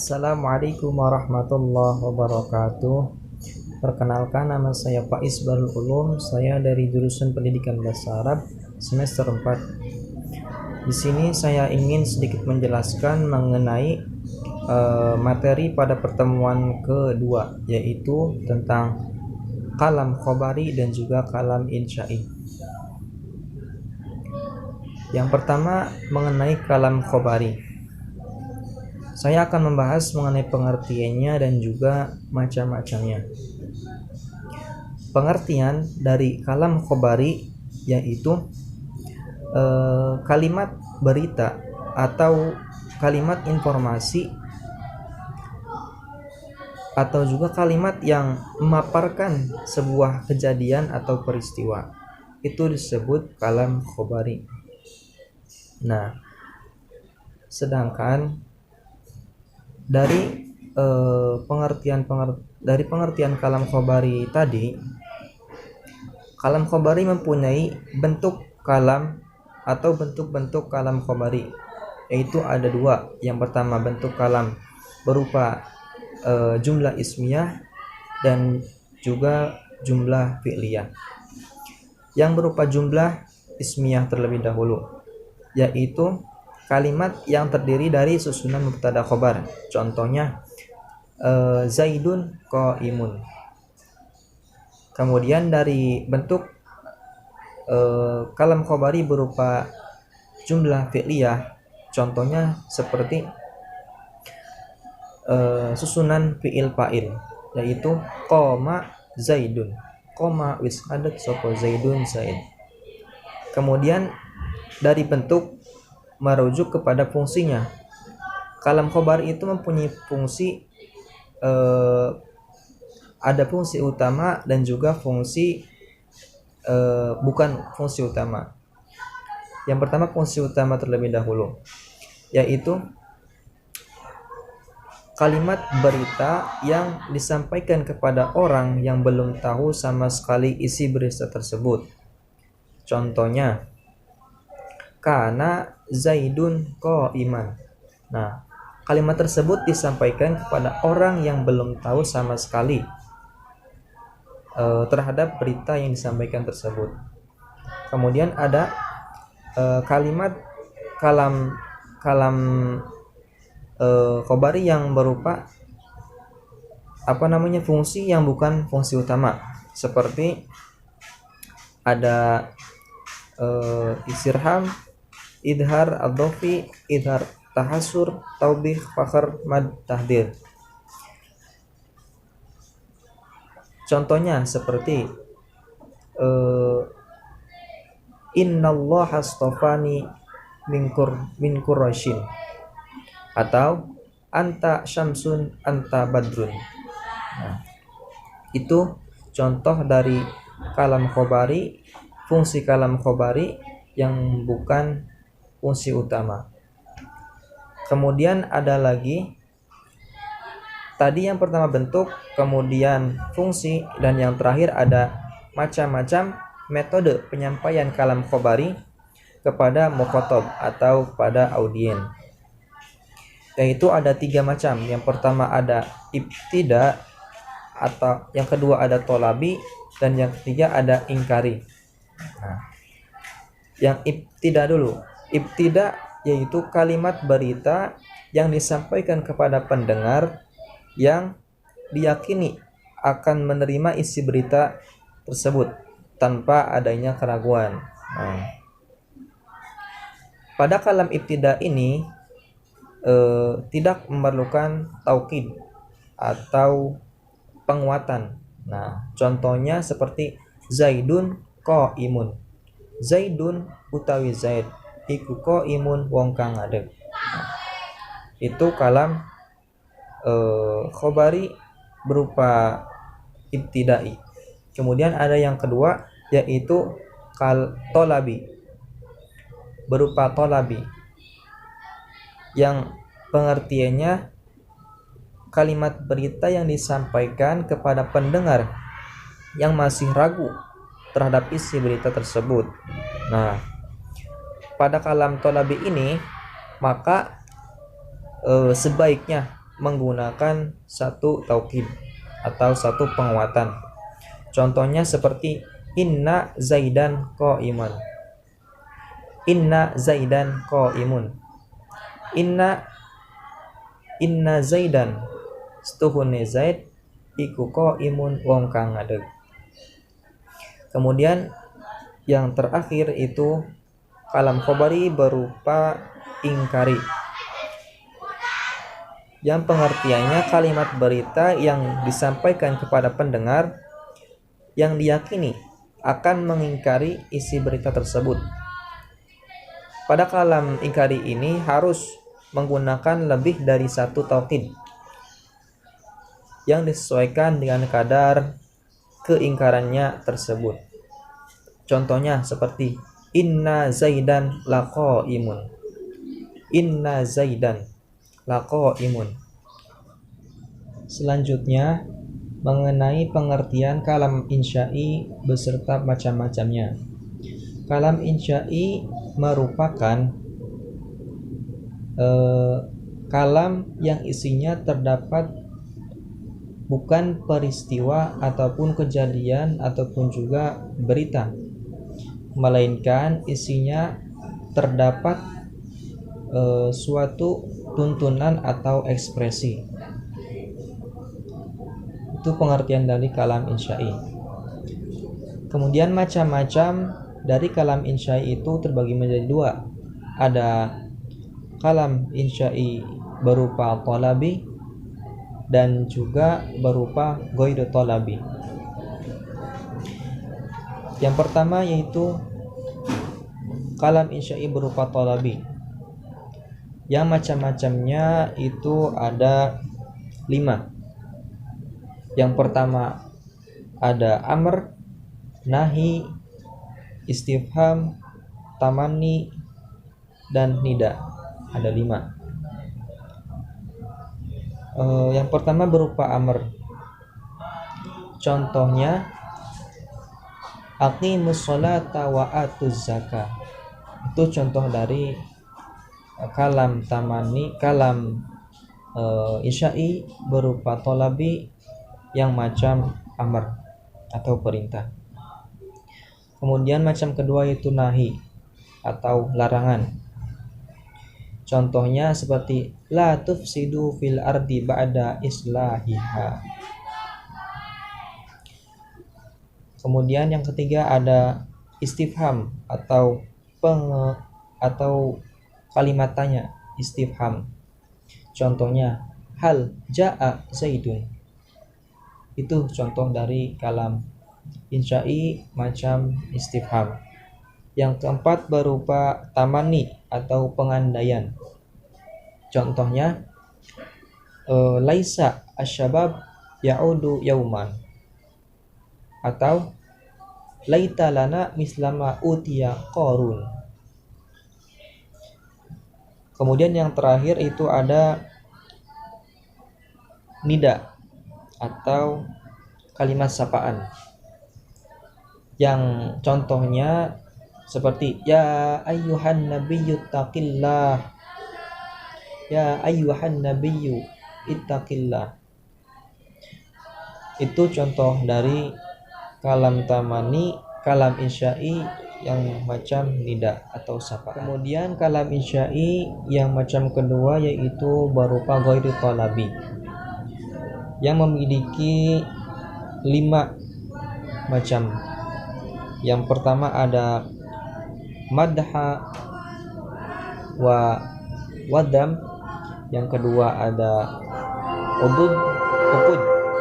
Assalamualaikum warahmatullahi wabarakatuh. Perkenalkan, nama saya Faiz Barul Ulum. Saya dari jurusan Pendidikan Bahasa Arab semester 4. Di sini saya ingin sedikit menjelaskan mengenai materi pada pertemuan kedua, yaitu tentang kalam khobari dan juga kalam insya'i. Yang pertama mengenai kalam khobari. Saya akan membahas mengenai pengertiannya dan juga macam-macamnya. Pengertian dari kalam khobari yaitu kalimat berita atau kalimat informasi atau juga kalimat yang memaparkan sebuah kejadian atau peristiwa. Itu disebut kalam khobari. Nah, sedangkan dari pengertian kalam khobari tadi, kalam khobari mempunyai bentuk kalam atau bentuk-bentuk kalam khobari, yaitu ada dua. Yang pertama bentuk kalam berupa jumlah ismiyah dan juga jumlah fi'liyah. Yang berupa jumlah ismiyah terlebih dahulu, yaitu kalimat yang terdiri dari susunan mubtada khobar. Contohnya Zaidun qaimun. Kemudian dari bentuk kalam khobari berupa jumlah fi'liyah, contohnya seperti susunan fi'il fa'il, yaitu qoma Zaidun, qoma wis adat sapa Zaidun Zaid. Kemudian dari bentuk merujuk kepada fungsinya. Kalam khobar itu mempunyai fungsi ada fungsi utama dan juga fungsi bukan fungsi utama. Yang pertama fungsi utama terlebih dahulu, yaitu kalimat berita yang disampaikan kepada orang yang belum tahu sama sekali isi berita tersebut. Contohnya kana Zaidun qaiman. Nah, kalimat tersebut disampaikan kepada orang yang belum tahu sama sekali terhadap berita yang disampaikan tersebut. Kemudian ada kalimat kalam khobari yang berupa fungsi yang bukan fungsi utama, seperti ada istirham, idhar, adhofi, idhar, tahasur, taubih, fakhr, mad, tahdir. Contohnya seperti innallaha astafani min quraisyin, atau anta syamsun anta badrun. Nah, itu contoh dari kalam khobari, fungsi kalam khobari yang bukan fungsi utama. Kemudian ada lagi, tadi yang pertama bentuk, kemudian fungsi, dan yang terakhir ada macam-macam metode penyampaian kalam khobari kepada mukhatab atau pada audien, yaitu ada 3 macam. Yang pertama ada ibtida, atau yang kedua ada tolabi, dan yang ketiga ada ingkari. Nah, yang ibtida dulu. Ibtida yaitu kalimat berita yang disampaikan kepada pendengar yang diyakini akan menerima isi berita tersebut tanpa adanya keraguan. Nah, pada kalam ibtida ini tidak memerlukan taukid atau penguatan. Nah, contohnya seperti Zaidun qaimun. Zaidun utawi Zaid iku qaimun wong kang ngadeg. Nah, itu kalam khobari berupa ibtidai. Kemudian ada yang kedua, yaitu tolabi, berupa tolabi, yang pengertiannya kalimat berita yang disampaikan kepada pendengar yang masih ragu terhadap isi berita tersebut. Nah, pada kalam tolabi ini maka sebaiknya menggunakan satu taukid atau satu penguatan. Contohnya seperti inna zaidan qaiman. Inna zaidan qaimun. Inna zaidan setuhune zaid iku qaimun wong kang ngadeg. Kemudian yang terakhir itu kalam khobari berupa ingkari, yang pengertiannya kalimat berita yang disampaikan kepada pendengar yang diyakini akan mengingkari isi berita tersebut. Pada kalam ingkari ini harus menggunakan lebih dari satu taukid yang disesuaikan dengan kadar keingkarannya tersebut. Contohnya seperti inna zaidan laqaimun. Inna zaidan laqaimun. Selanjutnya mengenai pengertian kalam insya'i beserta macam-macamnya. Kalam insya'i merupakan kalam yang isinya terdapat bukan peristiwa ataupun kejadian ataupun juga berita, melainkan isinya terdapat suatu tuntunan atau ekspresi. Itu pengertian dari kalam insya'i. Kemudian macam-macam dari kalam insya'i itu terbagi menjadi dua. Ada kalam insya'i berupa talabi dan juga berupa ghairu talabi. Yang pertama yaitu kalam insya'i berupa talabi, yang macam-macamnya itu ada 5. Yang pertama ada amr, nahi, istifham, tamanni, dan nida. Ada 5. Yang pertama berupa amr. Contohnya aqimus sholata wa atuz zakah. Itu contoh dari kalam tamanni, kalam insya'i berupa talabi yang macam amr atau perintah. Kemudian macam kedua yaitu nahi atau larangan. Contohnya seperti la tufsidu fil ardi ba'da islahiha. Kemudian yang ketiga ada istifham atau kalimat tanya, istifham. Contohnya hal ja'a zaidun. Itu contoh dari kalam insya'i macam istifham. Yang keempat berupa tamanni atau pengandaian. Contohnya laisa asyabab ya'udu yauman, atau laita lana mislama utiya qarun. Kemudian yang terakhir itu ada nida atau kalimat sapaan, yang contohnya seperti ya ayyuhan nabiyyu taqillah, ya ayyuhan nabiyyu ittaqillah. Itu contoh dari kalam tamani, kalam insya'i yang macam nida atau sapaan. Kemudian kalam insya'i yang macam kedua yaitu berupa ghairu talabi, yang memiliki 5 macam. Yang pertama ada madha wa wadam. Yang kedua ada uqud,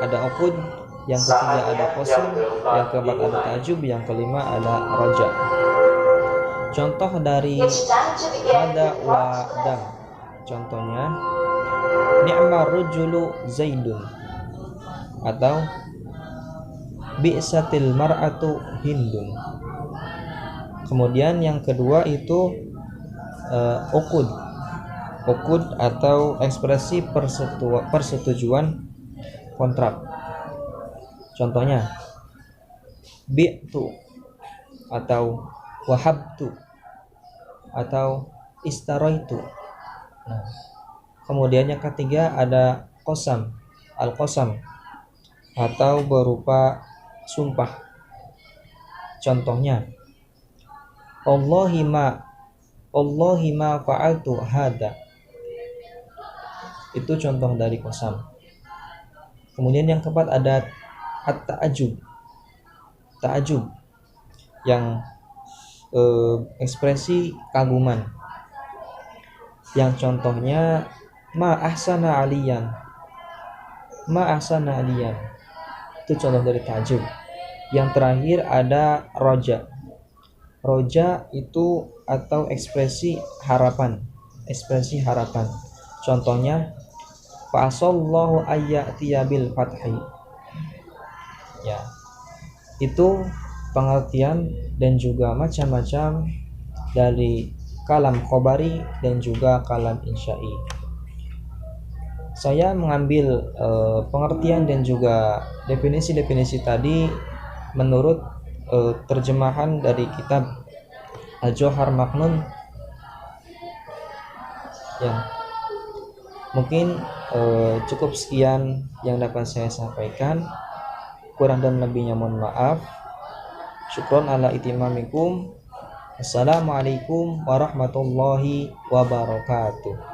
ada uqud. Yang ketiga ada qasam. Yang keempat ada ta'jub. Yang kelima ada raja. Contoh dari madha wa dam, contohnya ni'mar rajulu zaidun, atau bi'satil mar'atu hindun. Kemudian yang kedua itu uqud atau ekspresi persetujuan kontrak. Contohnya bi'tu atau wahabtu atau istaraitu. Nah, Kemudian yang ketiga ada qasam, al-qasam, atau berupa sumpah. Contohnya, Allahi ma fa'altu hada. Itu contoh dari qasam. Kemudian yang keempat ada at-ta'ajub. Ta'ajub yang ekspresi kaguman. Yang contohnya ma ahsana aliyan. Itu contoh dari ta'ajub. Yang terakhir ada roja. Roja itu atau ekspresi harapan. Contohnya fa'asallahu ayyatiya bil fathi. Ya. Itu pengertian dan juga macam-macam dari kalam khobari dan juga kalam insya'i. Saya mengambil pengertian dan juga definisi-definisi tadi menurut terjemahan dari kitab Al-Johar Maknun. Ya, mungkin cukup sekian yang dapat saya sampaikan. Kurang dan lebihnya mohon maaf. Syukron ala itimamikum. Assalamualaikum warahmatullahi wabarakatuh.